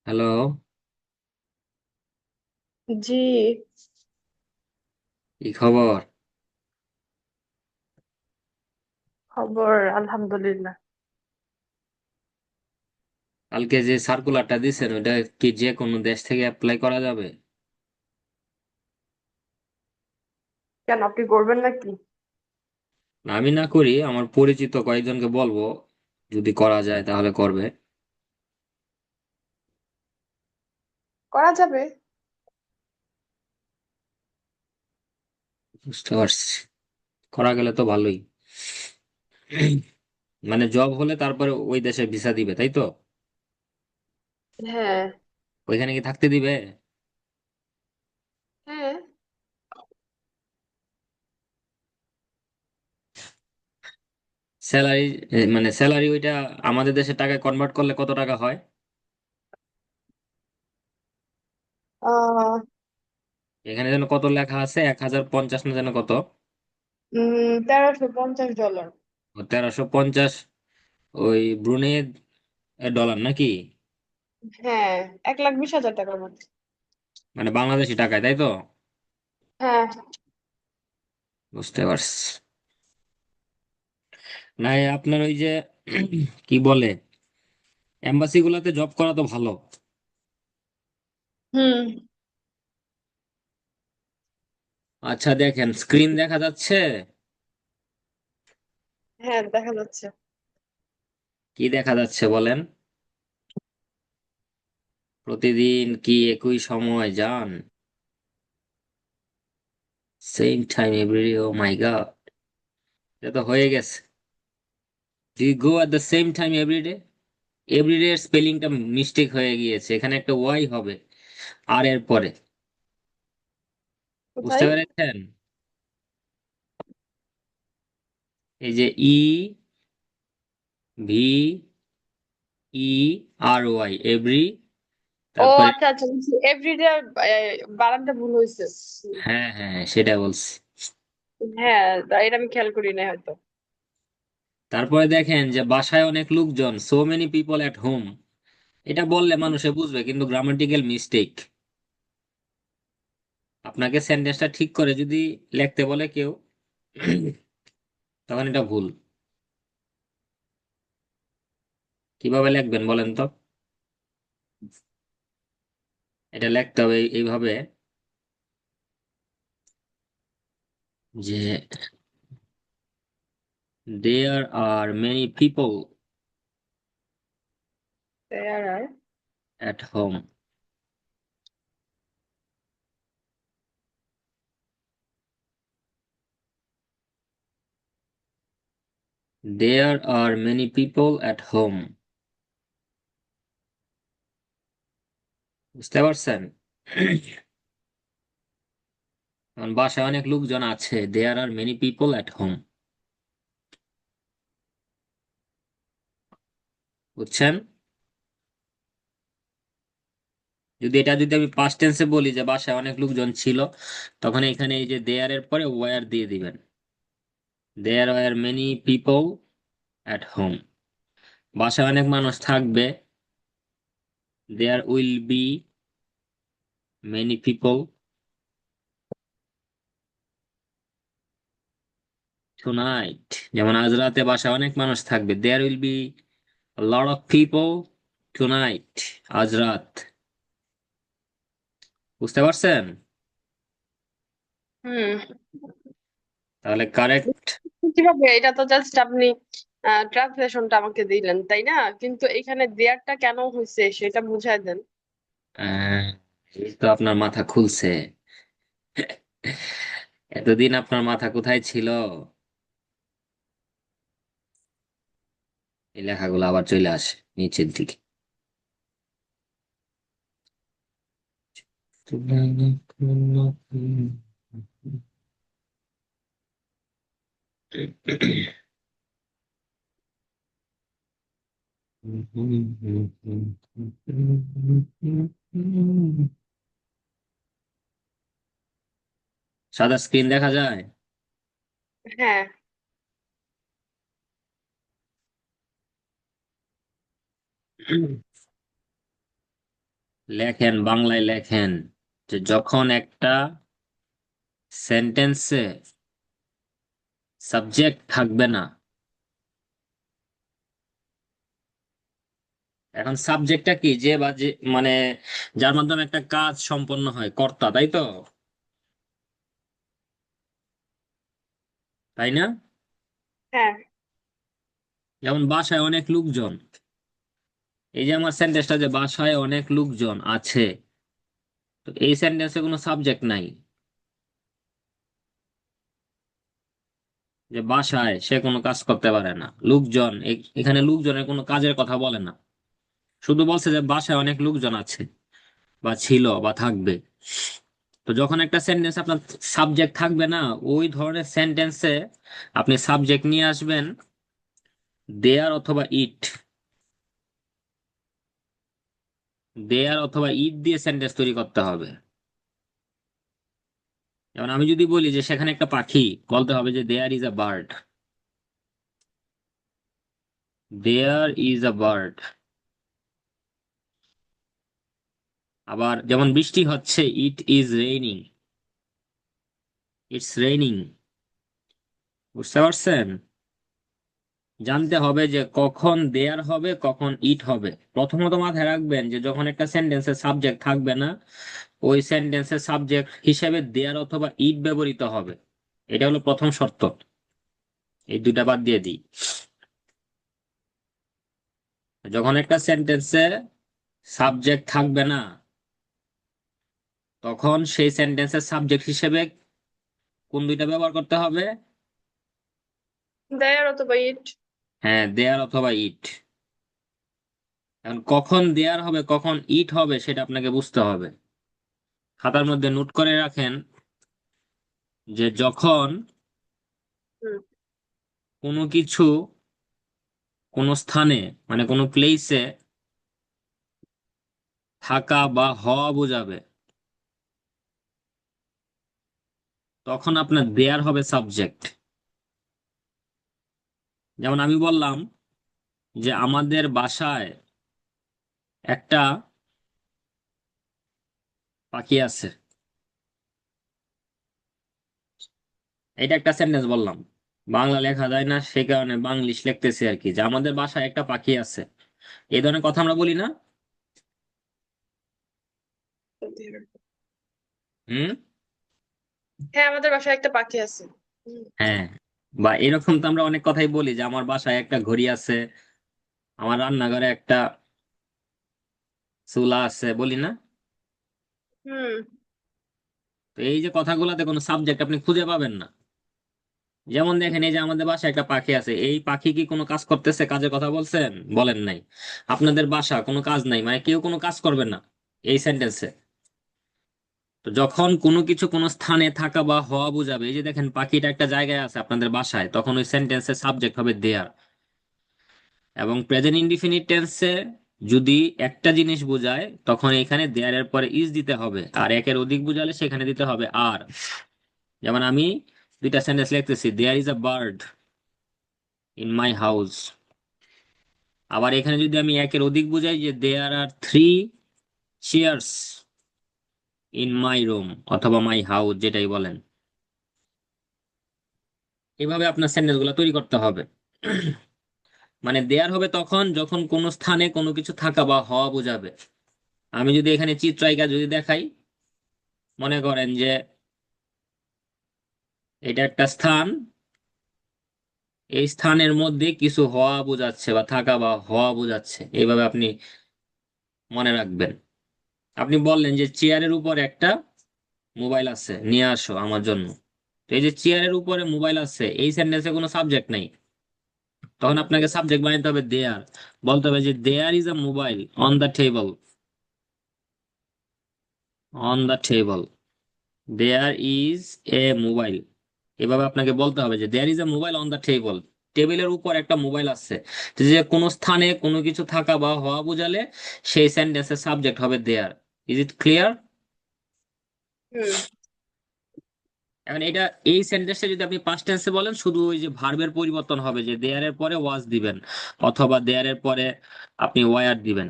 Hello. জি। কি খবর? খবর আলহামদুলিল্লাহ। কালকে যে সার্কুলারটা দিছেন ওটা কি যে কোনো দেশ থেকে অ্যাপ্লাই করা যাবে? কেন, আপনি করবেন নাকি? না, আমি না করি, আমার পরিচিত কয়েকজনকে বলবো, যদি করা যায় তাহলে করবে। করা যাবে। বুঝতে পারছি। করা গেলে তো ভালোই। মানে জব হলে তারপরে ওই দেশে ভিসা দিবে, তাই তো? হ্যাঁ। ওইখানে কি থাকতে দিবে? হ্যাঁ। স্যালারি, মানে স্যালারি ওইটা আমাদের দেশের টাকায় কনভার্ট করলে কত টাকা হয়? আহ এখানে যেন কত লেখা আছে, 1050 না যেন কত? $1350। 1350। ওই ব্রুনে ডলার নাকি? হ্যাঁ, 1,20,000 টাকার মতো। মানে বাংলাদেশি টাকায়, তাই তো? হ্যাঁ। বুঝতে পারছি। নাই আপনার ওই যে কি বলে, এম্বাসি গুলাতে জব করা তো ভালো। হুম। আচ্ছা, দেখেন স্ক্রিন দেখা যাচ্ছে? হ্যাঁ, দেখা যাচ্ছে। কি দেখা যাচ্ছে বলেন? প্রতিদিন কি একই সময় যান? Same time every, oh my god, এটা তো হয়ে গেছে। Do you go at the same time everyday? Everyday এর স্পেলিংটা মিস্টেক হয়ে গিয়েছে, এখানে একটা ওয়াই হবে আর এর পরে। বুঝতে কোথায়? পেরেছেন? এই যে ই ভি ই আর ওয়াই, এভরি, ও তারপরে। আচ্ছা আচ্ছা, এভরিডে। বানানটা ভুল হয়েছে। হ্যাঁ হ্যাঁ হ্যাঁ, সেটা বলছি। হ্যাঁ, এটা আমি খেয়াল করি না হয়তো। তারপরে দেখেন যে বাসায় অনেক লোকজন, so many people at home, এটা বললে মানুষে বুঝবে, কিন্তু গ্রামাটিক্যাল মিস্টেক। আপনাকে সেন্টেন্সটা ঠিক করে যদি লিখতে বলে কেউ, তখন এটা ভুল। কিভাবে লিখবেন বলেন তো? এটা লিখতে হবে এইভাবে, যে there are many people There are at home. There are many people at home. বুঝতে পারছেন? কারণ বাসায় অনেক লোকজন আছে, there are many people at home. বুঝছেন? যদি আমি পাস্ট টেন্সে বলি যে বাসায় অনেক লোকজন ছিল, তখন এখানে এই যে দেয়ার এর পরে ওয়ার দিয়ে দিবেন। There were many people at home. বাসায় অনেক মানুষ থাকবে, there will be many people tonight. যেমন আজ রাতে বাসায় অনেক মানুষ থাকবে, there will be lot of people tonight. আজ রাত। বুঝতে পারছেন? হুম। তাহলে কারেক্ট। কিভাবে? এটা তো জাস্ট আপনি ট্রান্সলেশনটা আমাকে দিলেন, তাই না? কিন্তু এখানে দেয়ারটা কেন হয়েছে সেটা বুঝাই দেন। এই তো আপনার মাথা খুলছে। এতদিন আপনার মাথা কোথায় ছিল? এই লেখাগুলো আবার চলে আসে নিচের দিকে। সাদা স্ক্রিন দেখা যায়? হ্যাঁ। লেখেন, বাংলায় লেখেন যে যখন একটা সেন্টেন্সে সাবজেক্ট থাকবে না। এখন সাবজেক্টটা কি, যে বা যে, মানে যার মাধ্যমে একটা কাজ সম্পন্ন হয়, কর্তা, তাই তো? তাই না? হ্যাঁ। যেমন বাসায় অনেক লোকজন, এই যে আমার সেন্টেন্সটা যে বাসায় অনেক লোকজন আছে, তো এই সেন্টেন্সে কোনো সাবজেক্ট নাই। যে বাসায় সে কোনো কাজ করতে পারে না, লোকজন, এখানে লোকজনের কোনো কাজের কথা বলে না, শুধু বলছে যে বাসায় অনেক লোকজন আছে বা ছিল বা থাকবে। তো যখন একটা সেন্টেন্স আপনার সাবজেক্ট থাকবে না, ওই ধরনের সেন্টেন্সে আপনি সাবজেক্ট নিয়ে আসবেন দেয়ার অথবা ইট। দেয়ার অথবা ইট দিয়ে সেন্টেন্স তৈরি করতে হবে। যেমন আমি যদি বলি যে সেখানে একটা পাখি, বলতে হবে যে there is a bird. There is a bird. আবার যেমন বৃষ্টি হচ্ছে, it is raining. It's raining. বুঝতে পারছেন? জানতে হবে যে কখন দেয়ার হবে, কখন ইট হবে। প্রথমত মাথায় রাখবেন যে যখন একটা সেন্টেন্সের সাবজেক্ট থাকবে না, ওই সেন্টেন্সের সাবজেক্ট হিসেবে দেয়ার অথবা ইট ব্যবহৃত হবে। এটা হলো প্রথম শর্ত। এই দুইটা বাদ দিয়ে দিই। যখন একটা সেন্টেন্সে সাবজেক্ট থাকবে না, তখন সেই সেন্টেন্সের সাবজেক্ট হিসেবে কোন দুইটা ব্যবহার করতে হবে? দেয়ার অথবা ইট। হ্যাঁ, দেয়ার অথবা ইট। এখন কখন দেয়ার হবে কখন ইট হবে সেটা আপনাকে বুঝতে হবে। খাতার মধ্যে নোট করে রাখেন যে যখন হুম। কোনো কিছু কোনো স্থানে, মানে কোনো প্লেসে থাকা বা হওয়া বোঝাবে, তখন আপনার দেয়ার হবে সাবজেক্ট। যেমন আমি বললাম যে আমাদের বাসায় একটা পাখি আছে। এটা একটা সেন্টেন্স বললাম, বাংলা লেখা যায় না সেই কারণে বাংলিশ লিখতেছি আর কি, যে আমাদের বাসায় একটা পাখি আছে। এই ধরনের কথা আমরা বলি না? হুম। হ্যাঁ, আমাদের বাসায় একটা পাখি আছে। হুম। হ্যাঁ। বা এরকম তো আমরা অনেক কথাই বলি যে আমার বাসায় একটা ঘড়ি আছে, আমার রান্নাঘরে একটা চুলা আছে, বলি না? হুম। তো এই যে কথাগুলোতে কোনো সাবজেক্ট আপনি খুঁজে পাবেন না। যেমন দেখেন, এই যে আমাদের বাসায় একটা পাখি আছে, এই পাখি কি কোনো কাজ করতেছে, কাজের কথা বলছেন? বলেন নাই। আপনাদের বাসা কোনো কাজ নাই, মানে কেউ কোনো কাজ করবে না এই সেন্টেন্সে। তো যখন কোনো কিছু কোনো স্থানে থাকা বা হওয়া বোঝাবে, এই যে দেখেন পাখিটা একটা জায়গায় আছে আপনাদের বাসায়, তখন ওই সেন্টেন্সের সাবজেক্ট হবে দেয়ার। এবং প্রেজেন্ট ইনডিফিনিট টেন্সে যদি একটা জিনিস বোঝায়, তখন এখানে দেয়ার এর পরে ইজ দিতে হবে, আর একের অধিক বোঝালে সেখানে দিতে হবে আর। যেমন আমি দুইটা সেন্টেন্স লিখতেছি, there is a bird in my house. আবার এখানে যদি আমি একের অধিক বুঝাই, যে there are 3 chairs in my room অথবা মাই হাউস, যেটাই বলেন। এভাবে আপনার সেন্টেন্স গুলো তৈরি করতে হবে। মানে দেয়ার হবে তখন যখন কোনো স্থানে কোনো কিছু থাকা বা হওয়া বোঝাবে। আমি যদি এখানে চিত্রায়িকা যদি দেখাই, মনে করেন যে এটা একটা স্থান, এই স্থানের মধ্যে কিছু হওয়া বোঝাচ্ছে বা থাকা বা হওয়া বোঝাচ্ছে, এইভাবে আপনি মনে রাখবেন। আপনি বললেন যে চেয়ারের উপর একটা মোবাইল আছে, নিয়ে আসো আমার জন্য। তো এই যে চেয়ারের উপরে মোবাইল আছে, এই সেন্টেন্সে কোনো সাবজেক্ট নাই, তখন আপনাকে সাবজেক্ট বানাতে হবে দেয়ার। বলতে হবে যে there is a mobile on the table. On the table, there is a mobile. এভাবে আপনাকে বলতে হবে যে there is a mobile on the table. টেবিলের উপর একটা মোবাইল আছে। তো যে কোনো স্থানে কোনো কিছু থাকা বা হওয়া বোঝালে সেই সেন্টেন্সের সাবজেক্ট হবে দেয়ার। Is it clear? হুম। এখন এটা, এই সেন্টেন্সটা যদি আপনি পাস্ট টেন্সে বলেন, শুধু ওই যে ভার্বের পরিবর্তন হবে, যে দেয়ারের পরে ওয়াজ দিবেন অথবা দেয়ারের পরে আপনি ওয়ার দিবেন।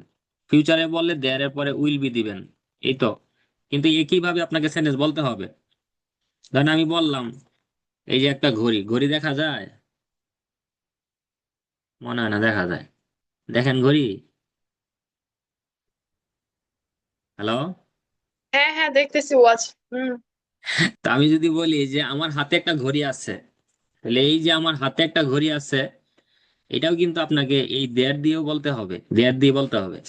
ফিউচারে বললে দেয়ার এর পরে উইল বি দিবেন, এই তো। কিন্তু একইভাবে আপনাকে সেন্টেন্স বলতে হবে। ধরেন আমি বললাম, এই যে একটা ঘড়ি, ঘড়ি দেখা যায়? মনে হয় না দেখা যায়। দেখেন ঘড়ি? হ্যালো? হ্যাঁ হ্যাঁ, দেখতেছি ওয়াচ। হুম। তা আমি যদি বলি যে আমার হাতে একটা ঘড়ি আছে, তাহলে এই যে আমার হাতে একটা ঘড়ি আছে, এটাও কিন্তু আপনাকে এই দেয়ার দিয়েও বলতে হবে, দেয়ার দিয়ে বলতে হবে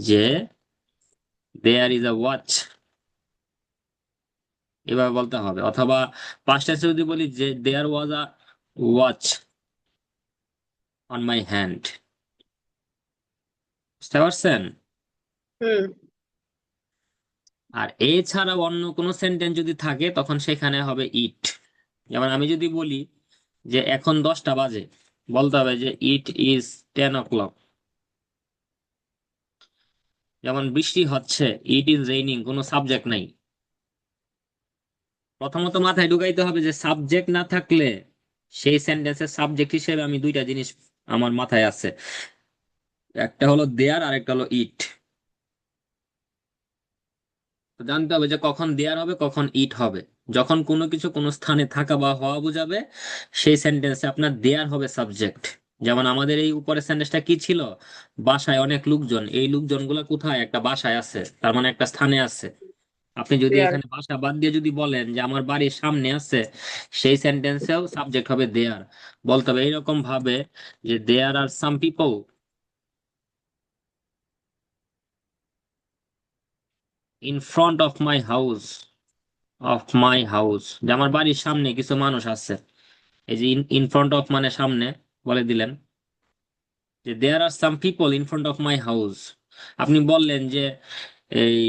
যে দেয়ার ইজ আ ওয়াচ, এভাবে বলতে হবে। অথবা পাস্ট টেন্সে যদি বলি যে দেয়ার ওয়াজ আ ওয়াচ অন মাই হ্যান্ড। বুঝতে পারছেন? হুম। আর এছাড়া অন্য কোনো সেন্টেন্স যদি থাকে তখন সেখানে হবে ইট। যেমন আমি যদি বলি যে এখন 10টা বাজে, বলতে হবে যে ইট ইজ 10 o'clock। যেমন বৃষ্টি হচ্ছে, ইট ইজ রেইনিং, কোনো সাবজেক্ট নাই। প্রথমত মাথায় ঢুকাইতে হবে যে সাবজেক্ট না থাকলে সেই সেন্টেন্সের সাবজেক্ট হিসেবে আমি দুইটা জিনিস আমার মাথায় আছে, একটা হলো দেয়ার আর একটা হলো ইট। তো জানতে হবে যে কখন দেয়ার হবে কখন ইট হবে। যখন কোনো কিছু কোনো স্থানে থাকা বা হওয়া বোঝাবে, সেই সেন্টেন্সে আপনার দেয়ার হবে সাবজেক্ট। যেমন আমাদের এই উপরের সেন্টেন্সটা কি ছিল? বাসায় অনেক লোকজন, এই লোকজনগুলো কোথায়? একটা বাসায় আছে, তার মানে একটা স্থানে আছে। আপনি যদি দেয়ার। এখানে বাসা বাদ দিয়ে যদি বলেন যে আমার বাড়ির সামনে আছে, সেই সেন্টেন্সেও সাবজেক্ট হবে দেয়ার। বলতে হবে এইরকম ভাবে যে there are some people in front of my house, যে আমার বাড়ির সামনে কিছু মানুষ আছে। এই যে ইন ফ্রন্ট অফ মানে সামনে, বলে দিলেন যে there are some people in front of my house. আপনি বললেন যে এই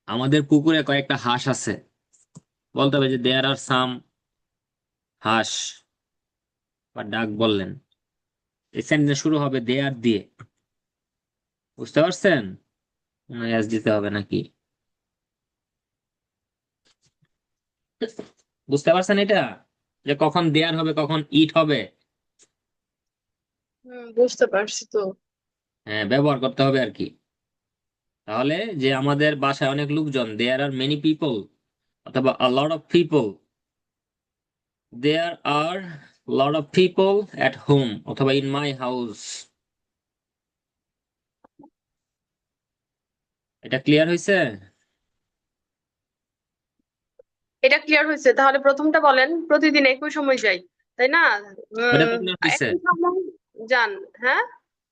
আমাদের পুকুরে কয়েকটা হাঁস আছে, বলতে হবে যে দেয়ার আর সাম হাঁস বা ডাক বললেন। এই সেন্টেন্স শুরু হবে দেয়ার দিয়ে। বুঝতে পারছেন? এস দিতে হবে নাকি? বুঝতে পারছেন এটা, যে কখন দেয়ার হবে কখন ইট হবে? হুম, বুঝতে পারছি তো। হ্যাঁ, ব্যবহার করতে হবে আর কি। তাহলে যে আমাদের বাসায় অনেক লোকজন, দেয়ার আর মেনি পিপল অথবা a lot of people, there are lot of people at home অথবা ইন মাই হাউস। এটা ক্লিয়ার হয়েছে? এটা ক্লিয়ার হয়েছে। তাহলে প্রথমটা বলেন, প্রতিদিন একই সময় যাই, তাই না? ওটা তো আপনার হয়েছে। একই সময় যান। হ্যাঁ।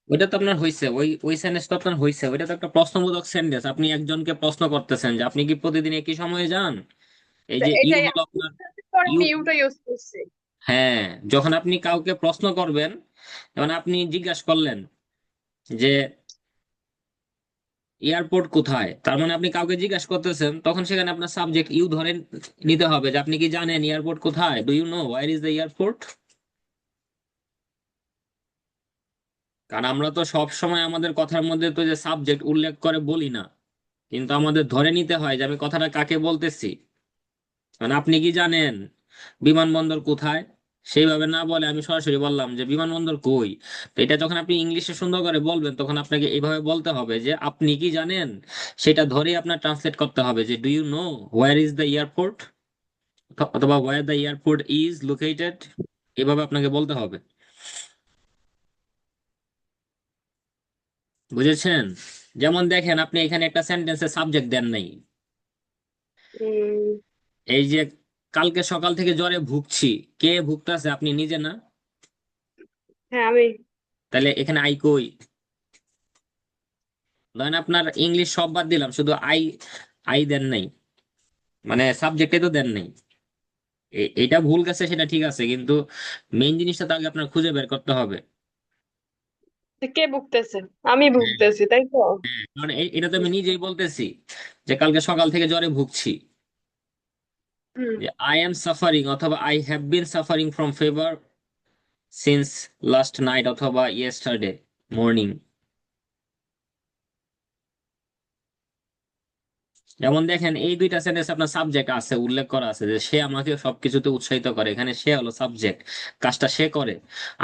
ওইটা তো আপনার হয়েছে, ওই ওই সেন্টেন্স তো আপনার হয়েছে। ওইটা তো একটা প্রশ্নবোধক সেন্টেন্স, আপনি একজনকে প্রশ্ন করতেছেন যে আপনি কি প্রতিদিন একই সময়ে যান। এই তো যে ইউ এটাই হলো আপনার পরে ইউ। আমি ইউটা ইউজ করছি। হ্যাঁ, যখন আপনি কাউকে প্রশ্ন করবেন, যেমন আপনি জিজ্ঞাসা করলেন যে এয়ারপোর্ট কোথায়, তার মানে আপনি কাউকে জিজ্ঞাসা করতেছেন, তখন সেখানে আপনার সাবজেক্ট ইউ ধরে নিতে হবে যে আপনি কি জানেন এয়ারপোর্ট কোথায়, do you know where is the airport. কারণ আমরা তো সব সময় আমাদের কথার মধ্যে তো যে সাবজেক্ট উল্লেখ করে বলি না, কিন্তু আমাদের ধরে নিতে হয় যে আমি কথাটা কাকে বলতেছি। মানে আপনি কি জানেন বিমানবন্দর কোথায়, সেইভাবে না বলে আমি সরাসরি বললাম যে বিমানবন্দর কই। তো এটা যখন আপনি ইংলিশে সুন্দর করে বলবেন তখন আপনাকে এইভাবে বলতে হবে যে আপনি কি জানেন, সেটা ধরেই আপনার ট্রান্সলেট করতে হবে যে do you know where is the airport, অথবা where the airport is located. এভাবে আপনাকে বলতে হবে। বুঝেছেন? যেমন দেখেন আপনি এখানে একটা সেন্টেন্সে সাবজেক্ট দেন নাই। উম, এই যে কালকে সকাল থেকে জ্বরে ভুগছি, কে ভুগতেছে? আপনি নিজে না? হ্যাঁ আমি। তাহলে এখানে আই কই? ধরেন আপনার ইংলিশ সব বাদ দিলাম, শুধু আই, আই দেন নাই, মানে সাবজেক্টে তো দেন নাই। এটা ভুল গেছে সেটা ঠিক আছে, কিন্তু মেইন জিনিসটা তো আগে আপনার খুঁজে বের করতে হবে। কে ভুগতেছে? আমি হ্যাঁ, ভুগতেছি, তাই তো? কারণ এটা তো আমি নিজেই বলতেছি যে কালকে সকাল থেকে জ্বরে ভুগছি, হুম। যে আই এম সাফারিং অথবা I have been suffering from fever since last night অথবা ইয়েস্টারডে মর্নিং। যেমন দেখেন এই দুইটা সেন্টেন্স আপনার সাবজেক্ট আছে, উল্লেখ করা আছে যে সে আমাকে সবকিছুতে উৎসাহিত করে, এখানে সে হলো সাবজেক্ট, কাজটা সে করে।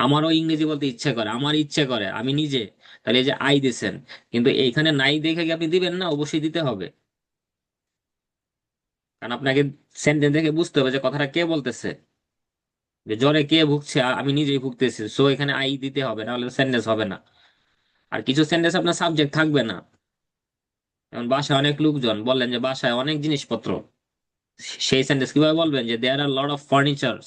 আমারও ইংরেজি বলতে ইচ্ছে করে, আমার ইচ্ছে করে, আমি নিজে, তাহলে এই যে আই দিছেন, কিন্তু এইখানে নাই দেখে কি আপনি দিবেন না? অবশ্যই দিতে হবে, কারণ আপনাকে সেন্টেন্স দেখে বুঝতে হবে যে কথাটা কে বলতেছে, যে জ্বরে কে ভুগছে, আমি নিজেই ভুগতেছি, সো এখানে আই দিতে হবে, নাহলে সেন্টেন্স হবে না। আর কিছু সেন্টেন্স আপনার সাবজেক্ট থাকবে না, যেমন বাসায় অনেক লোকজন, বললেন যে বাসায় অনেক জিনিসপত্র, সেই সেন্টেন্স কিভাবে বলবেন? যে there are lot of furniture,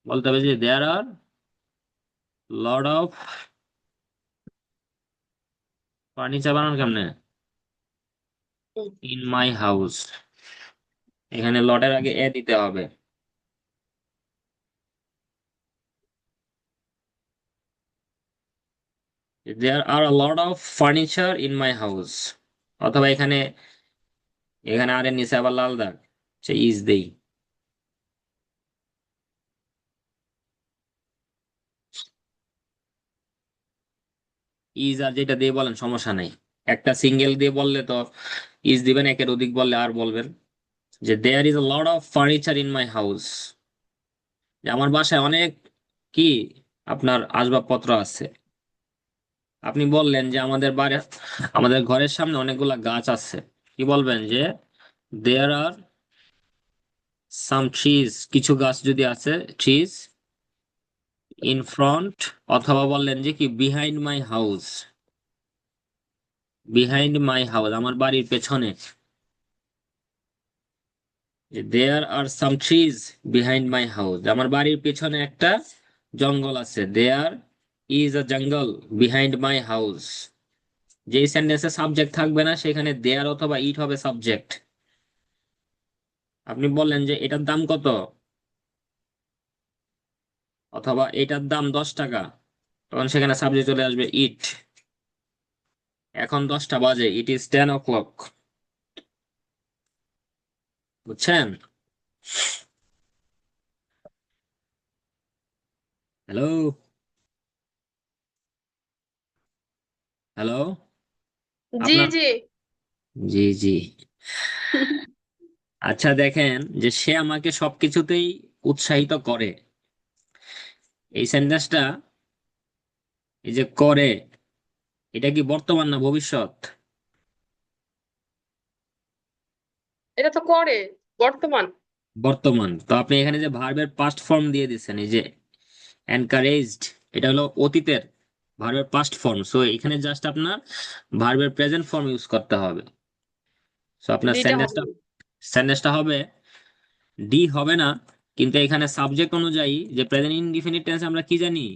বলতে হবে যে there are lot of furniture. বানান কেমনে? হুম। ইন মাই হাউস, এখানে লটের আগে এ দিতে হবে। There are a lot of furniture in my house, অথবা এখানে, এখানে আর এর নিচে আবার লাল দাগ, সে ইজ দেই। ইজ আর যেটা দিয়ে বলেন সমস্যা নাই, একটা সিঙ্গেল দিয়ে বললে তো ইজ দিবেন, একের অধিক বললে আর বলবেন। যে there is a lot of furniture in my house, যে আমার বাসায় অনেক কি আপনার আসবাবপত্র আছে। আপনি বললেন যে আমাদের বাড়ি, আমাদের ঘরের সামনে অনেকগুলা গাছ আছে, কি বলবেন? যে দেয়ার আর সাম ট্রিজ, কিছু গাছ যদি আছে, ট্রিজ ইন ফ্রন্ট, অথবা বললেন যে কি behind my house, behind my house আমার বাড়ির পেছনে, দেয়ার are some trees behind my house, আমার বাড়ির পেছনে একটা জঙ্গল আছে, দেয়ার ইজ আ জঙ্গল বিহাইন্ড মাই হাউস। যেই সেন্টেন্সে সাবজেক্ট থাকবে না সেখানে দেয়ার অথবা ইট হবে সাবজেক্ট। আপনি বললেন যে এটার দাম কত, অথবা এটার দাম 10 টাকা, তখন সেখানে সাবজেক্ট চলে আসবে ইট। এখন 10টা বাজে, ইট ইজ 10 o'clock। বুঝছেন? হ্যালো? হ্যালো? জি আপনার, জি। জি জি। আচ্ছা দেখেন, যে সে আমাকে সবকিছুতেই উৎসাহিত করে, এই সেন্টেন্সটা, এই যে করে, এটা কি বর্তমান না ভবিষ্যৎ? এটা তো করে, বর্তমান। বর্তমান। তো আপনি এখানে যে ভার্বের পাস্ট ফর্ম দিয়ে দিচ্ছেন, এই যে এনকারেজড, এটা হলো অতীতের ভার্বের পাস্ট ফর্ম, সো এখানে জাস্ট আপনার ভার্বের প্রেজেন্ট ফর্ম ইউজ করতে হবে। সো আপনার ডিটা হবে। সেন্টেন্সটা হবে, ডি হবে না, কিন্তু এখানে সাবজেক্ট অনুযায়ী যে প্রেজেন্ট ইনডিফিনিট টেন্স আমরা কি জানি,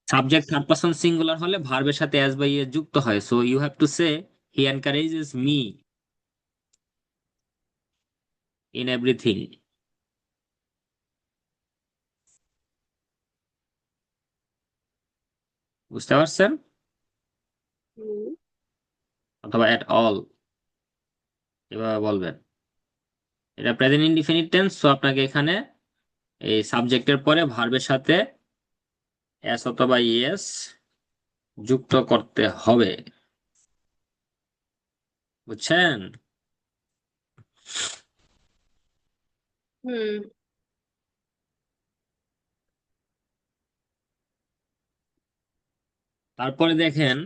সাবজেক্ট থার্ড পারসন সিঙ্গুলার হলে ভার্বের সাথে অ্যাজ বা ইয়ে যুক্ত হয়, so you have to say he encourages me in everything. বুঝতে পারছেন? হুম। অথবা এট অল, এভাবে বলবেন। এটা প্রেজেন্ট ইনডিফিনিট টেন্স, সো আপনাকে এখানে এই সাবজেক্টের পরে ভার্বের সাথে এস অথবা ইএস যুক্ত করতে হবে। বুঝছেন? হুম। তারপরে দেখেন,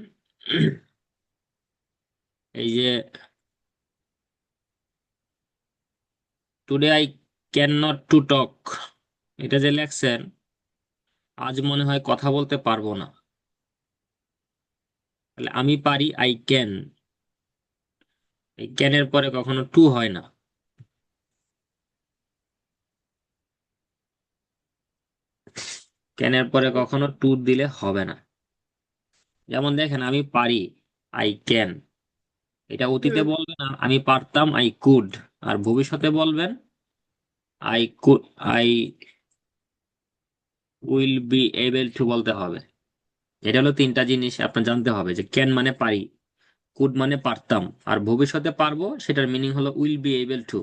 এই যে today I can not to talk, এটা যে লেখছেন, আজ মনে হয় কথা বলতে পারবো না, তাহলে আমি পারি আই ক্যান, এই ক্যানের পরে কখনো টু হয় না, ক্যানের পরে কখনো টু দিলে হবে না। যেমন দেখেন, আমি পারি আই ক্যান, এটা অতীতে হুম। বলবেন আমি পারতাম আই কুড, আর ভবিষ্যতে বলবেন I could, I will be able to বলতে হবে। এটা হলো তিনটা জিনিস আপনার জানতে হবে, যে ক্যান মানে পারি, কুড মানে পারতাম, আর ভবিষ্যতে পারবো সেটার মিনিং হলো উইল বি এবল টু।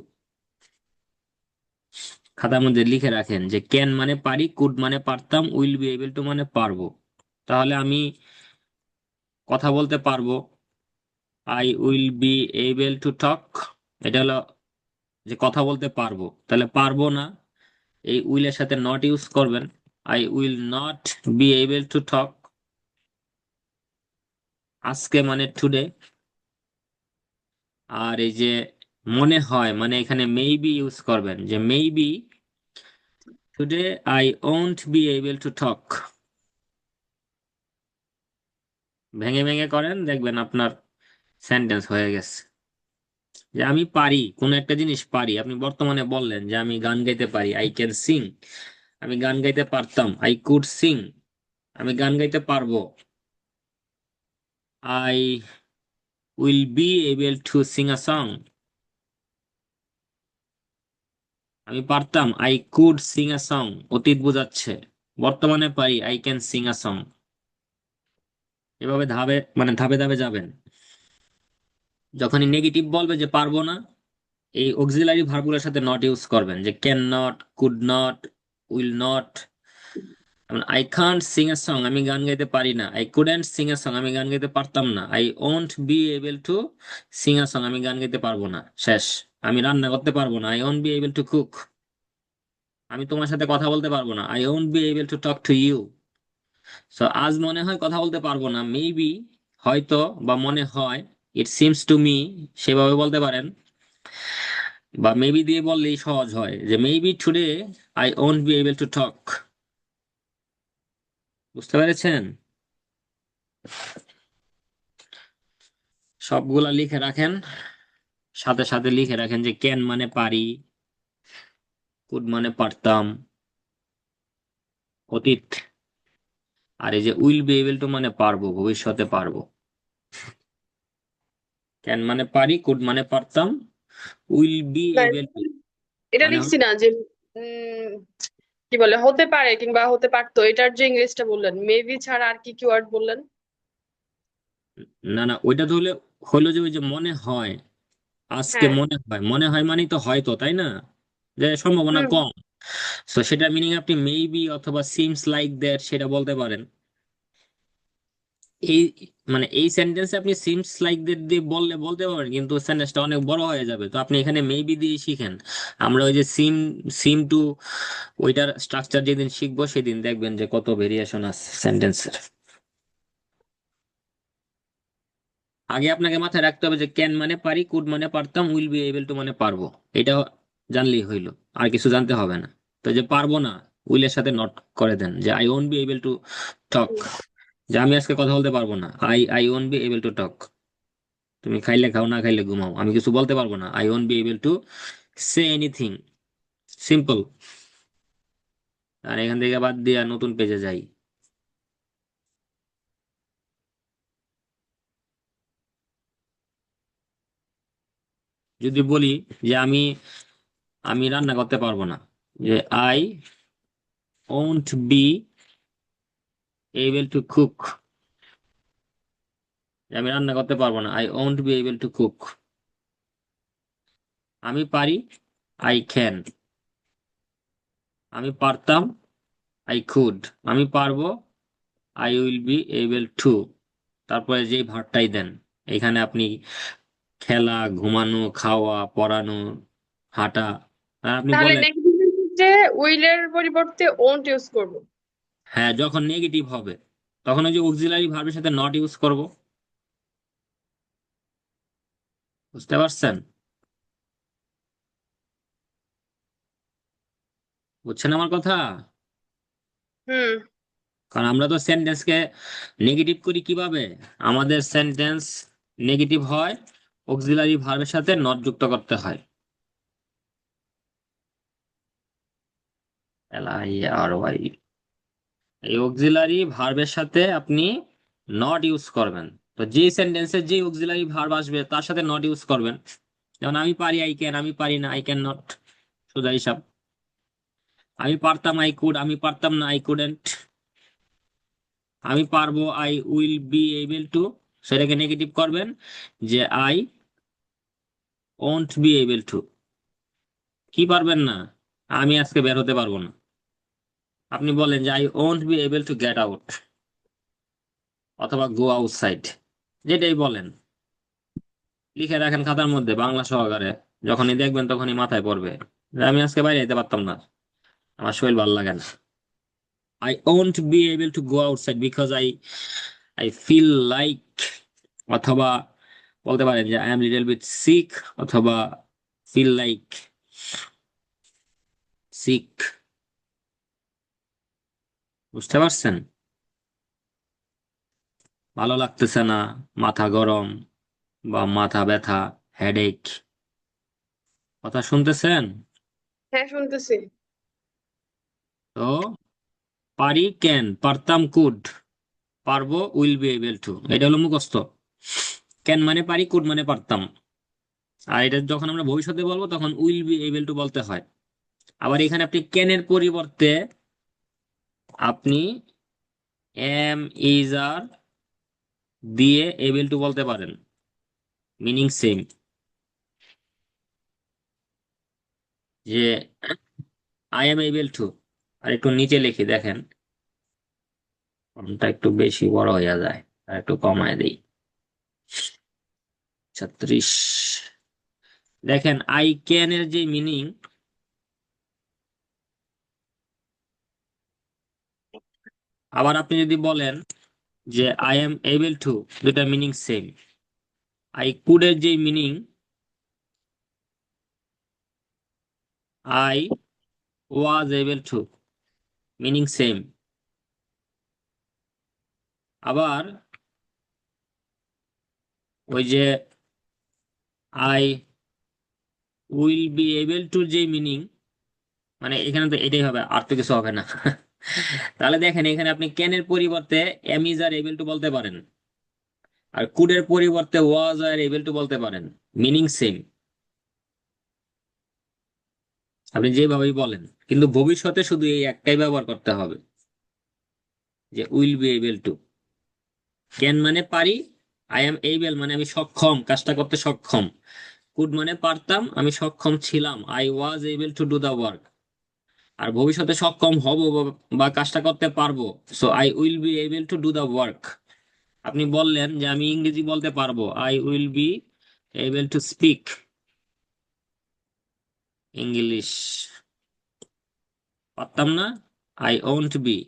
খাতার মধ্যে লিখে রাখেন যে ক্যান মানে পারি, কুড মানে পারতাম, উইল বি এবল টু মানে পারবো। তাহলে আমি কথা বলতে পারবো, I will be able to টক, এটা হলো যে কথা বলতে পারবো, তাহলে পারবো না এই উইলের সাথে নট ইউজ করবেন। I will not be able to টক, আজকে মানে টুডে। আর এই যে মনে হয় মানে এখানে মেবি ইউজ করবেন, যে maybe today I won't be able to টক। ভেঙে ভেঙে করেন, দেখবেন আপনার সেন্টেন্স হয়ে গেছে। যে আমি পারি কোন একটা জিনিস পারি, আপনি বর্তমানে বললেন যে আমি গান গাইতে পারি, আই ক্যান সিং। আমি গান গাইতে পারতাম, আই কুড সিং। আমি গান গাইতে পারবো, I will be able two Singh a song. আমি পারতাম, I could Singh a song, অতীত বোঝাচ্ছে। বর্তমানে পারি, I can sing a song. এভাবে ধাপে মানে ধাপে ধাপে যাবেন। যখনই নেগেটিভ বলবে যে পারবো না, এই অক্সিলারি ভার্বগুলোর সাথে নট ইউজ করবেন, যে can not, could not, will not. I can't Singh a song, আমি গান গাইতে পারি না। I couldn't Singh a song, আমি গান গাইতে পারতাম না। I won't be able two Singh a song, আমি গান গাইতে পারবো না। শেষ। আমি রান্না করতে পারবো না, I won't be able to cook. আমি তোমার সাথে কথা বলতে পারবো না, I won't be able to talk to you. So আজ মনে হয় কথা বলতে পারবো না, মেবি, হয়তো, বা মনে হয়, ইট সিমস টু মি, সেভাবে বলতে পারেন। বা মেবি দিয়ে বললেই সহজ হয়, যে maybe today I won't be able to টক। বুঝতে পেরেছেন? সবগুলা লিখে রাখেন, সাথে সাথে লিখে রাখেন যে ক্যান মানে পারি, কুড মানে পারতাম, অতীত। আর এই যে উইল বি এবল টু মানে পারবো, ভবিষ্যতে পারবো। ক্যান মানে পারি, কুড মানে পারতাম, উইল বি না, এবল টু এটা মানে লিখছি হলো। না যে উম কি বলে হতে পারে কিংবা হতে পারতো, এটার যে ইংরেজিটা বললেন মেবি ছাড়া আর কি কি ওয়ার্ড বললেন? না না, ওইটা তো হলে হলো যে ওই যে মনে হয়, আজকে হ্যাঁ। মনে হয়, মনে হয় মানে তো হয়তো, তাই না? যে সম্ভাবনা হুম। কম। তো সেটা মিনিং আপনি মেবি অথবা সিমস লাইক দ্যাট সেটা বলতে পারেন। এই মানে এই সেন্টেন্সে আপনি সিমস লাইক দ্যাট দিয়ে বললে বলতে পারেন, কিন্তু সেন্টেন্সটা অনেক বড় হয়ে যাবে। তো আপনি এখানে মেবি দিয়ে শিখেন। আমরা ওই যে সিম সিম টু ওইটার স্ট্রাকচার যেদিন শিখবো সেদিন দেখবেন যে কত ভেরিয়েশন আছে সেন্টেন্সের। আগে আপনাকে মাথায় রাখতে হবে যে ক্যান মানে পারি, কুড মানে পারতাম, উইল বি এবল টু মানে পারবো। এটা জানলেই হইলো, আর কিছু জানতে হবে না। তো যে পারবো না, উইলের সাথে নট করে দেন, যে I won't be able to টক। যে আমি আজকে কথা বলতে পারবো না, I won't be able to টক। তুমি খাইলে খাও, না খাইলে ঘুমাও, আমি কিছু বলতে পারবো না, I won't be able to say anything. Simple. আর এখান থেকে বাদ দিয়ে নতুন পেজে যাই। যদি বলি যে আমি আমি রান্না করতে পারবো না, যে I won't be able to cook. আমি রান্না করতে পারবো না, I won't be able to cook. আমি পারি, আই ক্যান। আমি পারতাম, আই কুড। আমি পারবো, I will be able two. তারপরে যেই ভার্বটাই দেন, এখানে আপনি খেলা, ঘুমানো, খাওয়া, পড়ানো, হাঁটা, আর আপনি তাহলে বলেন। নেগেটিভ যে উইলের পরিবর্তে ওন্ট ইউজ করব। হ্যাঁ, যখন নেগেটিভ হবে তখন ওই যে অক্সিলারি ভার্বের সাথে নট ইউজ করব। বুঝতে পারছেন? বুঝছেন আমার কথা? হুম। কারণ আমরা তো সেন্টেন্সকে নেগেটিভ করি কিভাবে? আমাদের সেন্টেন্স নেগেটিভ হয়, অক্সিলারি ভার্বের সাথে নট যুক্ত করতে হয়। LIRY, এই অক্সিলারি ভার্বের সাথে আপনি নট ইউজ করবেন। তো যে সেন্টেন্সে যে অক্সিলারি ভার্ব আসবে তার সাথে নট ইউজ করবেন। যেমন আমি পারি, আই ক্যান। আমি পারি না, আই ক্যান নট। সোজা হিসাব। আমি পারতাম, আই কুড। আমি পারতাম না, আই কুডেন্ট। আমি পারবো, I will be able two. সেটাকে নেগেটিভ করবেন, যে I won't be able two. কি পারবেন না? আমি আজকে বের হতে পারবো না। আপনি বলেন যে I won't be able to get out, অথবা গো আউটসাইড, যেটাই বলেন। লিখে রাখেন খাতার মধ্যে বাংলা সহকারে। যখনই দেখবেন তখনই মাথায় পড়বে যে আমি আজকে বাইরে যেতে পারতাম না। আমার শরীর ভালো লাগে না। I won't be able to go outside because I feel like, অথবা বলতে পারেন যে I am little bit sick, অথবা ফিল লাইক সিক। বুঝতে পারছেন? ভালো লাগতেছে না, মাথা গরম বা মাথা ব্যথা, হেডেক। কথা শুনতেছেন? হ্যাঁ, শুনতেছি। তো পারি, ক্যান, পারতাম, কুড, পারবো, উইল বি এবল টু, এটা হলো মুখস্থ। ক্যান মানে পারি, কুড মানে পারতাম। আর এটা যখন আমরা ভবিষ্যতে বলবো তখন উইল বি এবল টু বলতে হয়। আবার এখানে আপনি ক্যানের পরিবর্তে আপনি এম, ইজ, আর দিয়ে এবল টু বলতে পারেন, মিনিং সেম। যে আই এম এবল টু, আর একটু নিচে লিখি দেখেন, ফর্মটা একটু বেশি বড় হয়ে যায়, আর একটু কমায় দিই, 36। দেখেন আই ক্যান এর যে মিনিং, আবার আপনি যদি বলেন যে আই এম এবল টু, দুটা মিনিং সেম। আই কুড এর যে meaning, I was able two, meaning same. আবার ওই যে I will be able two যে মিনিং, মানে এখানে তো এটাই হবে, আর তো কিছু হবে না। তাহলে দেখেন এখানে আপনি ক্যানের পরিবর্তে am, is, are able to বলতে পারেন, আর কুডের পরিবর্তে ওয়াজ আর এবল টু বলতে পারেন, মিনিং সেম। আপনি যেভাবেই বলেন, কিন্তু ভবিষ্যতে শুধু এই একটাই ব্যবহার করতে হবে, যে will be able two. Can মানে পারি, আই এম এবল মানে আমি সক্ষম, কাজটা করতে সক্ষম। কুড মানে পারতাম, আমি সক্ষম ছিলাম, I was able to do the work. আর ভবিষ্যতে সক্ষম হব বা কাজটা করতে পারবো, so I will be able to do the work. আপনি বললেন যে আমি ইংরেজি বলতে পারবো, I will be able to speak English. পারতাম না, I won't be,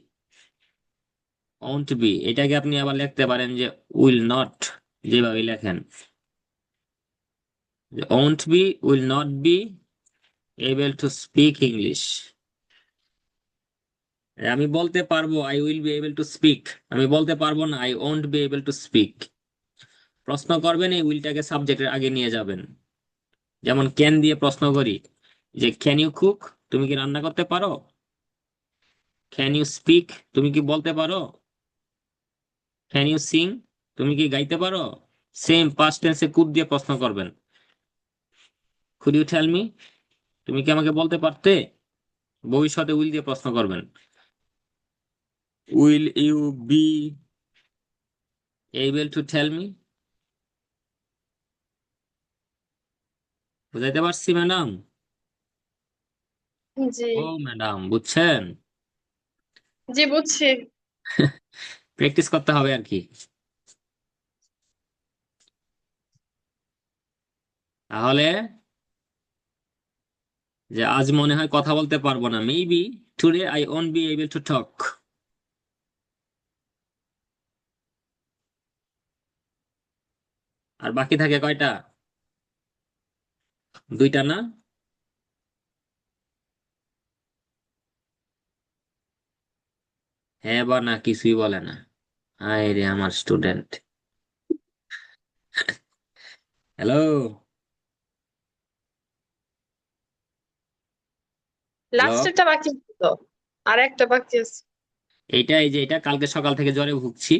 won't be এটাকে আপনি আবার লিখতে পারেন যে উইল নট, যেভাবে লেখেন, won't be, will not be able to speak English. আমি বলতে পারবো, I will be able to speak. আমি বলতে পারবো না, I won't be able to speak. প্রশ্ন করবেন, এই উইলটাকে সাবজেক্টের আগে নিয়ে যাবেন। যেমন ক্যান দিয়ে প্রশ্ন করি, যে ক্যান ইউ কুক, তুমি কি রান্না করতে পারো? ক্যান ইউ স্পিক, তুমি কি বলতে পারো? ক্যান ইউ সিং, তুমি কি গাইতে পারো? সেম পাস্ট টেন্সে কুড দিয়ে প্রশ্ন করবেন, কুড ইউ টেল মি, তুমি কি আমাকে বলতে পারতে? ভবিষ্যতে উইল দিয়ে প্রশ্ন করবেন, will you be able to tell me. বুঝাইতে পারছি ম্যাডাম? জি। ও ম্যাডাম, বুঝছেন? জি, বুঝছি। প্র্যাকটিস করতে হবে আর কি। তাহলে যে আজ মনে হয় কথা বলতে পারবো না, maybe today I won't be able to talk. আর বাকি থাকে কয়টা? দুইটা না? হ্যাঁ বা না, কিছুই বলে না। হায় রে আমার স্টুডেন্ট। Hello, hello. লাস্টেরটা বাকি আছে তো, আর একটা বাকি আছে। এই যে এটা কালকে সকাল থেকে জ্বরে ভুগছি।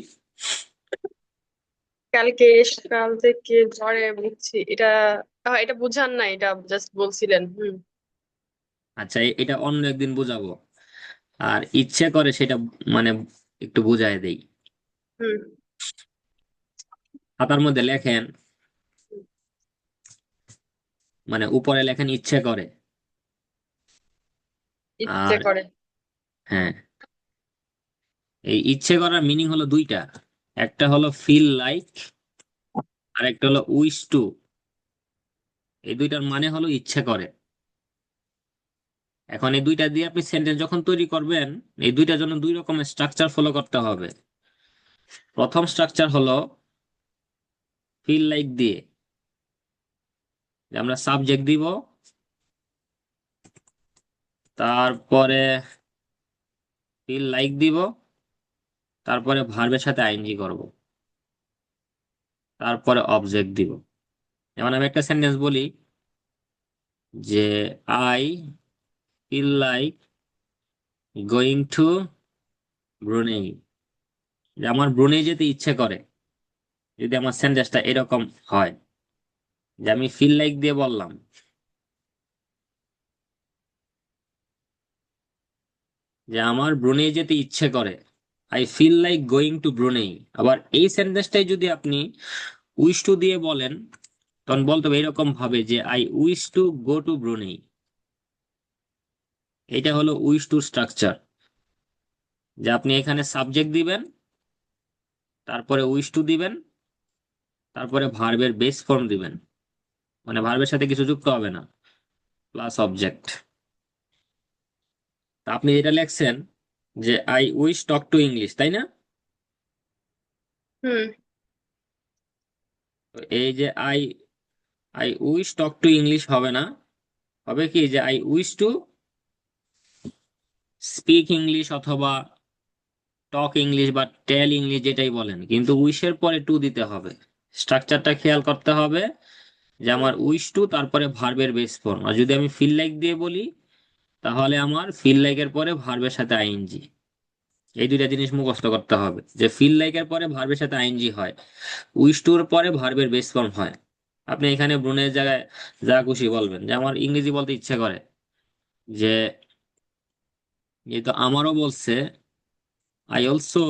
কালকে সকাল থেকে জ্বরে ভুগছি, এটা এটা বুঝান না, এটা জাস্ট বলছিলেন। হুম। আচ্ছা, এটা অন্য একদিন বুঝাবো। আর ইচ্ছে করে সেটা মানে একটু বুঝাই দেই। হুম। খাতার মধ্যে লেখেন, মানে উপরে লেখেন ইচ্ছে করে। ইচ্ছে আর করে। হ্যাঁ, এই ইচ্ছে করার মিনিং হলো দুইটা, একটা হলো ফিল লাইক, আর একটা হলো উইশ টু। এই দুইটার মানে হলো ইচ্ছে করে। এখন এই দুইটা দিয়ে আপনি সেন্টেন্স যখন তৈরি করবেন, এই দুইটার জন্য দুই রকমের স্ট্রাকচার ফলো করতে হবে। প্রথম স্ট্রাকচার হলো ফিল লাইক দিয়ে, যে আমরা সাবজেক্ট দিব, তারপরে ফিল লাইক দিব, তারপরে ভার্বের সাথে আইএনজি করব, তারপরে অবজেক্ট দিব। যেমন আমি একটা সেন্টেন্স বলি যে I feel like going to Brunei, যে আমার ব্রুনেই যেতে ইচ্ছে করে। যদি আমার সেন্টেন্সটা এরকম হয়, যে আমি ফিল লাইক দিয়ে বললাম যে আমার ব্রুনেই যেতে ইচ্ছে করে, I feel like going to Brunei. আবার এই সেন্টেন্সটাই যদি আপনি উইশ টু দিয়ে বলেন, তখন বলতে হবে এরকম ভাবে যে I wish to go to Brunei. এটা হলো উইশ টু স্ট্রাকচার, যে আপনি এখানে সাবজেক্ট দিবেন, তারপরে উইশ টু দিবেন, তারপরে ভার্বের বেস ফর্ম দিবেন, মানে ভার্বের সাথে কিছু যুক্ত হবে না, প্লাস অবজেক্ট। আপনি যেটা লেখছেন যে I wish talk to English, তাই না? হুম। তো এই যে I I wish talk to English হবে না, হবে কি যে I wish two speak English অথবা টক ইংলিশ বা টেল ইংলিশ, যেটাই বলেন, কিন্তু উইশের পরে টু দিতে হবে। স্ট্রাকচারটা খেয়াল করতে হবে যে আমার উইশ টু, তারপরে ভার্বের বেস ফর্ম। আর যদি আমি ফিল লাইক দিয়ে বলি, তাহলে আমার ফিল লাইকের পরে ভার্বের সাথে আইএনজি। এই দুইটা জিনিস মুখস্থ করতে হবে, যে ফিল লাইকের পরে ভার্বের সাথে আইএনজি হয়, উইশ টুর পরে ভার্বের বেস ফর্ম হয়। আপনি এখানে ব্রুনের জায়গায় যা খুশি বলবেন, যে আমার ইংরেজি বলতে ইচ্ছে করে, যে এই তো আমারও বলছে I also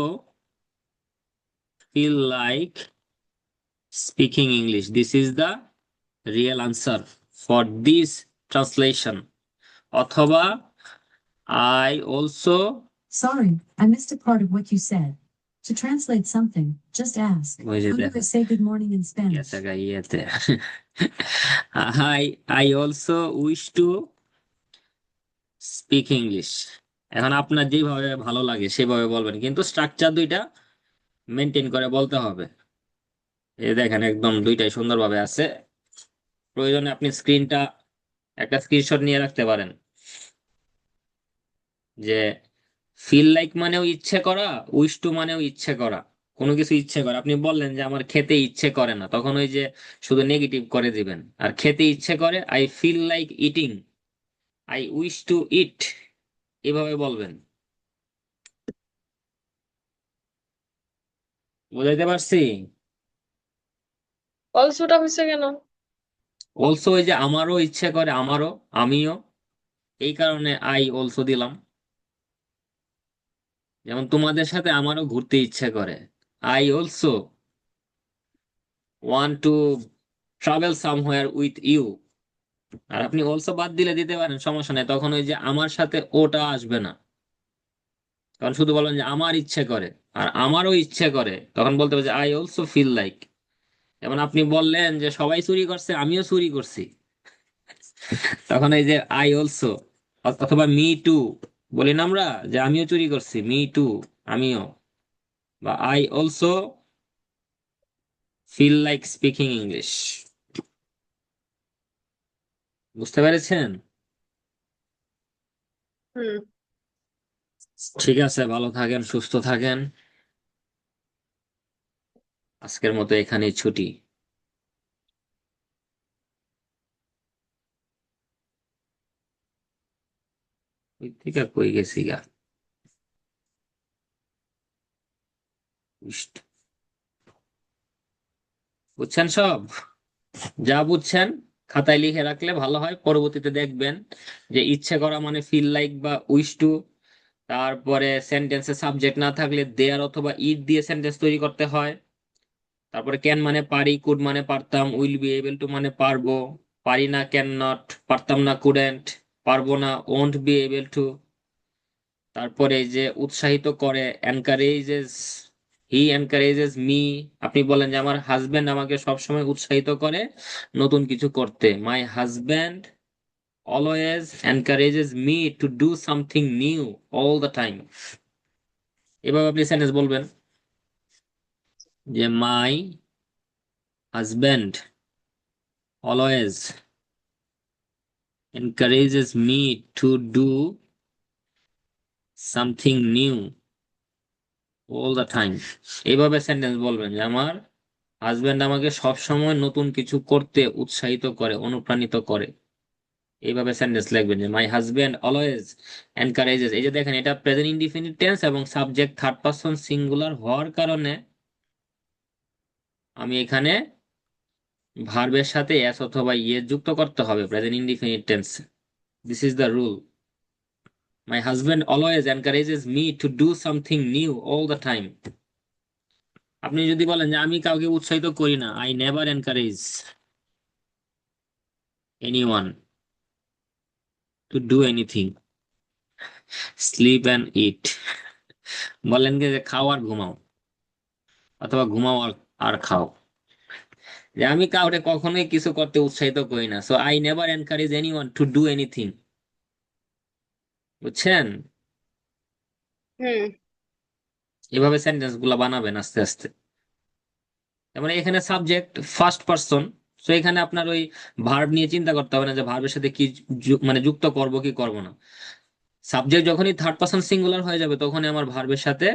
feel like speaking English, this is the real answer for this translation. অথবা I also, Sorry, I missed a part of what you said. To translate something, just ask. ওই যে How do দেখো I say good morning in Spanish? গেছে গা ইয়েতে I also wish to speak English। এখন আপনার যেভাবে ভালো লাগে সেভাবে বলবেন, কিন্তু স্ট্রাকচার দুইটা মেনটেন করে বলতে হবে। এই দেখেন একদম দুইটাই সুন্দরভাবে আছে। প্রয়োজনে আপনি স্ক্রিনটা একটা স্ক্রিনশট নিয়ে রাখতে পারেন, যে ফিল লাইক মানেও ইচ্ছে করা, উইশ টু মানেও ইচ্ছে করা। কোনো কিছু ইচ্ছে করে, আপনি বললেন যে আমার খেতে ইচ্ছে করে না, তখন ওই যে শুধু নেগেটিভ করে দিবেন। আর খেতে ইচ্ছে করে, I feel like eating, I wish to eat, এভাবে বলবেন। বুঝাইতে পারছি? অলসোটা হয়েছে কেন? অলসো ওই যে আমারও ইচ্ছে করে, আমারও, আমিও, এই কারণে আই অলসো দিলাম। যেমন তোমাদের সাথে আমারও ঘুরতে ইচ্ছে করে, I also want to travel somewhere with you. আর আপনি অলসো বাদ দিলে দিতে পারেন, সমস্যা নেই, তখন ওই যে আমার সাথে ওটা আসবে না। তখন শুধু বলবেন যে আমার ইচ্ছে করে, আর আমারও ইচ্ছে করে, তখন বলতে হবে যে আই অলসো ফিল লাইক। যেমন আপনি বললেন যে সবাই চুরি করছে, আমিও চুরি করছি, তখন এই যে আই অলসো, অথবা মি টু, বলি না আমরা যে আমিও চুরি করছি, মি টু, আমিও, বা I also feel like speaking English. বুঝতে পেরেছেন? হুম। ঠিক আছে, ভালো থাকেন, সুস্থ থাকেন। আজকের মতো এখানেই ছুটি। ওই থেকে কই গেছি গা। ইস, বুঝছেন সব? যা বুঝছেন খাতায় লিখে রাখলে ভালো হয়, পরবর্তীতে দেখবেন যে ইচ্ছে করা মানে ফিল লাইক বা উইশ টু, তারপরে সেন্টেন্সে সাবজেক্ট না থাকলে দেয়ার অথবা ইট দিয়ে সেন্টেন্স তৈরি করতে হয়। তারপরে ক্যান মানে পারি, কুড মানে পারতাম, উইল বি এবল টু মানে পারবো, পারি না ক্যান নট, পারতাম না কুডেন্ট, পারবো না ওন্ট বি এবল টু। তারপরে এই যে উৎসাহিত করে, এনকারেজেস, হি এনকারেজেস মি। আপনি বলেন যে আমার হাজবেন্ড আমাকে সবসময় উৎসাহিত করে নতুন কিছু করতে, my husband always encourages me to do something new all the time. এভাবে আপনি সেন্টেন্স বলবেন যে my husband always encourages me to do something new all the time. এইভাবে সেন্টেন্স বলবেন যে আমার হাজবেন্ড আমাকে সব সময় নতুন কিছু করতে উৎসাহিত করে, অনুপ্রাণিত করে। এইভাবে সেন্টেন্স লিখবেন যে মাই হাজবেন্ড অলওয়েজ এনকারেজেস। এই যে দেখেন, এটা প্রেজেন্ট ইনডিফিনিট টেন্স এবং সাবজেক্ট থার্ড পারসন সিঙ্গুলার হওয়ার কারণে আমি এখানে ভার্বের সাথে এস অথবা ইয়ে যুক্ত করতে হবে present indefinite tense. This is the rule. My husband always encourages me to do something new all the time. আপনি যদি বলেন যে আমি কাউকে উৎসাহিত করি না, I never encourage anyone to do anything, sleep and eat. বললেন কি যে খাও আর ঘুমাও, অথবা ঘুমাও আর খাও। যে আমি কাউকে কখনোই কিছু করতে উৎসাহিত করি না, so I never encourage anyone to do anything. বুঝছেন? হুম এভাবে সেন্টেন্স গুলা বানাবেন আস্তে আস্তে। মানে এখানে সাবজেক্ট ফার্স্ট পারসন, তো এখানে আপনার ওই ভার্ব নিয়ে চিন্তা করতে হবে না যে ভার্বের সাথে কি মানে যুক্ত করব কি করব না। সাবজেক্ট যখনই থার্ড পারসন সিঙ্গুলার হয়ে যাবে তখনই আমার ভার্বের সাথে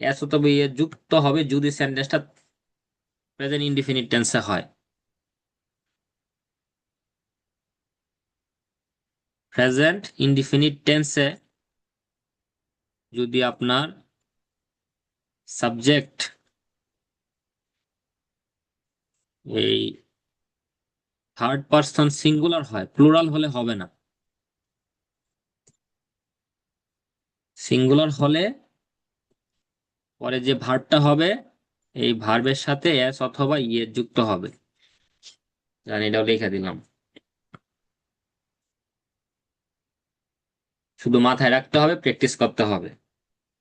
এস অথবা ইয়ে যুক্ত হবে যদি সেন্টেন্সটা প্রেজেন্ট ইনডিফিনিট টেন্সে হয়। প্রেজেন্ট ইনডিফিনিট টেন্সে যদি আপনার সাবজেক্ট এই থার্ড পারসন সিঙ্গুলার হয়, প্লুরাল হলে হবে না। সিঙ্গুলার হলে পরে যে ভার্বটা হবে এই ভার্বের সাথে এস অথবা ইয়ে যুক্ত হবে। জানি, এটাও লিখে দিলাম। শুধু মাথায় রাখতে হবে, প্র্যাকটিস করতে হবে।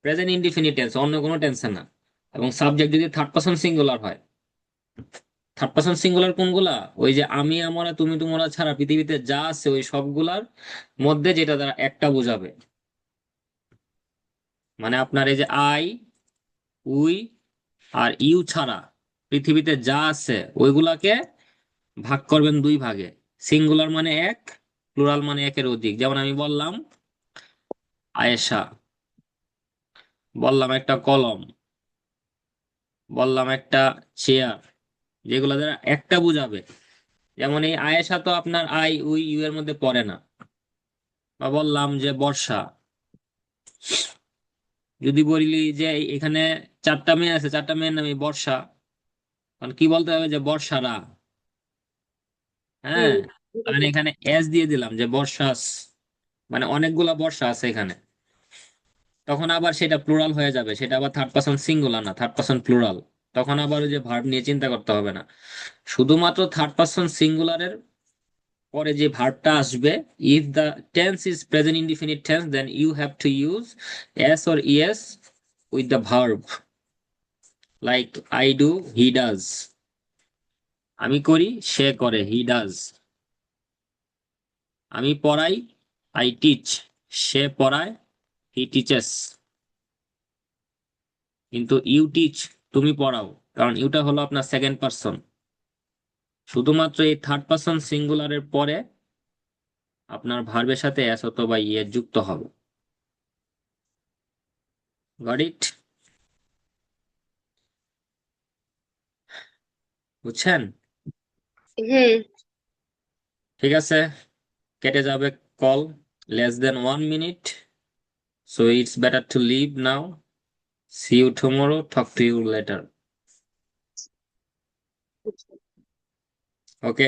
প্রেজেন্ট ইনডিফিনিট টেন্স, অন্য কোনো টেন্সে না। এবং সাবজেক্ট যদি থার্ড পারসন সিঙ্গুলার হয়, থার্ড পারসন সিঙ্গুলার কোনগুলা? ওই যে আমি, আমরা, তুমি, তোমরা ছাড়া পৃথিবীতে যা আছে ওই সবগুলার মধ্যে যেটা দ্বারা একটা বোঝাবে। মানে আপনার এই যে আই, উই আর ইউ ছাড়া পৃথিবীতে যা আছে ওইগুলাকে ভাগ করবেন দুই ভাগে। সিঙ্গুলার মানে এক, প্লুরাল মানে একের অধিক। যেমন আমি বললাম আয়েশা, বললাম একটা কলম, বললাম একটা চেয়ার, যেগুলো দ্বারা একটা বুঝাবে। যেমন এই আয়েশা তো আপনার আই উই ইউ এর মধ্যে পড়ে না। বা বললাম যে বর্ষা, যদি বলি যে এখানে চারটা মেয়ে আছে, চারটা মেয়ের নামই বর্ষা, তখন কি বলতে হবে? যে বর্ষারা। হ্যাঁ, হুম আমি এখানে এস দিয়ে দিলাম যে বর্ষাস, মানে অনেকগুলা বর্ষা আছে এখানে। তখন আবার সেটা প্লুরাল হয়ে যাবে, সেটা আবার থার্ড পারসন সিঙ্গুলার না, থার্ড পারসন প্লুরাল। তখন আবার ওই যে ভার্ব নিয়ে চিন্তা করতে হবে না। শুধুমাত্র থার্ড পারসন সিঙ্গুলারের পরে যে ভার্বটা আসবে, if the tense is present indefinite tense then you have to use S or ES with the verb. Like I do, he does. আমি করি, সে করে, হি ডাজ। আমি পড়াই, আই টিচ, সে পড়ায়, হি টিচেস। কিন্তু ইউ টিচ, তুমি পড়াও, কারণ ইউটা হলো আপনার সেকেন্ড পারসন। শুধুমাত্র এই থার্ড পারসন সিঙ্গুলারের পরে আপনার ভার্বের সাথে এস অথবা ইয়ে যুক্ত হবে। Got it? বুঝছেন? হুম ঠিক আছে, কেটে যাবে call. less than 1 minute, so it's better to leave now. See you tomorrow, talk to you later. Okay.